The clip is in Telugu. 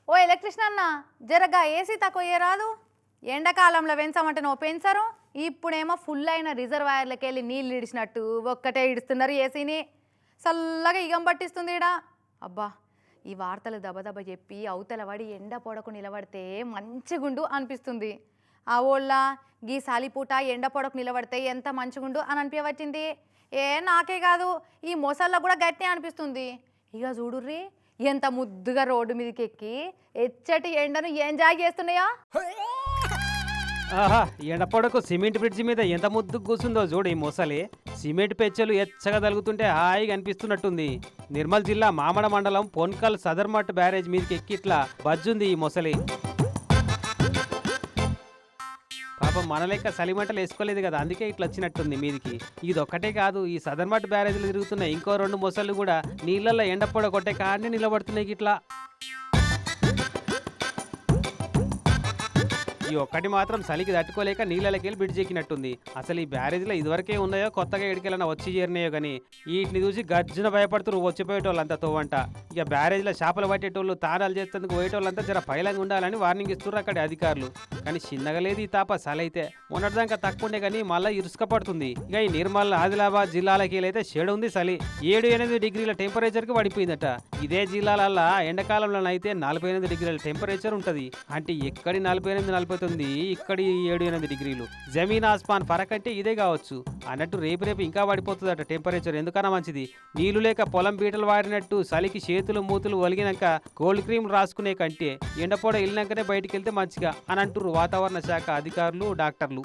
ఓ ఎలక్ట్రిషియన్ అన్న జరగా ఏసీ తక్కువ రాదు. ఎండాకాలంలో పెంచమంటే నువ్వు పెంచరు, ఇప్పుడేమో ఫుల్ అయిన రిజర్వాయర్లకి వెళ్ళి నీళ్ళు ఇడిచినట్టు ఒక్కటే ఇడుస్తున్నారు ఏసీని. చల్లగా ఇగం పట్టిస్తుంది ఈడ. అబ్బా ఈ వార్తలు దబదబ చెప్పి అవతల పడి ఎండ పొడకు నిలబడితే మంచిగుండు అనిపిస్తుంది. ఆ ఓళ్ళ గీ సాలిపూట ఎండ పొడకు నిలబడితే ఎంత మంచిగుండు అని అనిపించవచ్చింది. నాకే కాదు ఈ మొసళ్ళకు కూడా గట్టి అనిపిస్తుంది. ఇక చూడుర్రి ఎంత ముద్దుగా రోడ్డు మీదకి ఎక్కి ఎచ్చటి ఎండను ఎంజాయ్ చేస్తున్నాయా. ఆహా ఎండపొడకు సిమెంట్ బ్రిడ్జి మీద ఎంత ముద్దు కూర్చుందో చూడు ఈ మొసలి. సిమెంట్ పెచ్చలు ఎచ్చగా తలుగుతుంటే హాయిగా అనిపిస్తున్నట్టుంది. నిర్మల్ జిల్లా మామడ మండలం పొన్కల్ సదర్మట్ బ్యారేజ్ మీదకి ఎక్కి ఇట్లా బజ్జుంది ఈ మొసలి. పాపం మన లెక్క చలిమంటలు వేసుకోలేదు కదా, అందుకే ఇట్లా వచ్చినట్టుంది మీదికి. ఇది ఒక్కటే కాదు, ఈ సదర్మట్ బ్యారేజ్లో తిరుగుతున్న ఇంకో 2 మొసళ్ళు కూడా నీళ్ళల్లో ఎండపొడ కొట్టే కాడనే నిలబడుతున్నాయి ఇట్లా. ఈ ఒక్కటి మాత్రం చలికి తట్టుకోలేక నీళ్ళకి వెళ్ళి బ్రిడ్జ్ ఎక్కినట్టుంది. అసలు ఈ బ్యారేజ్లో ఇదివరకే ఉన్నాయో కొత్తగా ఎడికెళ్ళినా వచ్చి చేరినాయో కానీ వీటిని చూసి గర్జన భయపడుతూ వచ్చిపోయేటోళ్ళంతా తోవంట. ఇక బ్యారేజ్లో చేపలు పట్టేటోళ్ళు తాడాలు చేసేందుకు పోయేటోళ్ళంతా జర పైలంగా ఉండాలని వార్నింగ్ ఇస్తున్నారు అక్కడ అధికారులు. కానీ చిన్నగా లేదు ఈ తాప చలైతే. మొన్నటిదాకా తక్కువ ఉండే కానీ మళ్ళీ ఇరుసుక పడుతుంది. ఇక ఈ నిర్మల్ ఆదిలాబాద్ జిల్లాలకి వెళ్ళైతే చెడు ఉంది చలి. 7-8 డిగ్రీల టెంపరేచర్కి పడిపోయిందట. ఇదే జిల్లాలల్లా ఎండాకాలంలో అయితే 48 డిగ్రీల టెంపరేచర్ ఉంటుంది. అంటే ఎక్కడి 48-40 ఇక్కడి 7-8 డిగ్రీలు. జమీన్ ఆస్మాన్ ఫరక్ అంటే ఇదే కావచ్చు. అన్నట్టు రేపు ఇంకా పడిపోతుందట టెంపరేచర్. ఎందుకన్నా మంచిది. నీళ్లు లేక పొలం బీటలు వాడినట్టు చలికి చేతులు మూతులు ఒలిగినాక కోల్డ్ క్రీమ్ రాసుకునే కంటే ఎండపొడ వెళ్ళినాకనే బయటికి వెళ్తే మంచిగా అని అంటున్నారు వాతావరణ శాఖ అధికారులు డాక్టర్లు.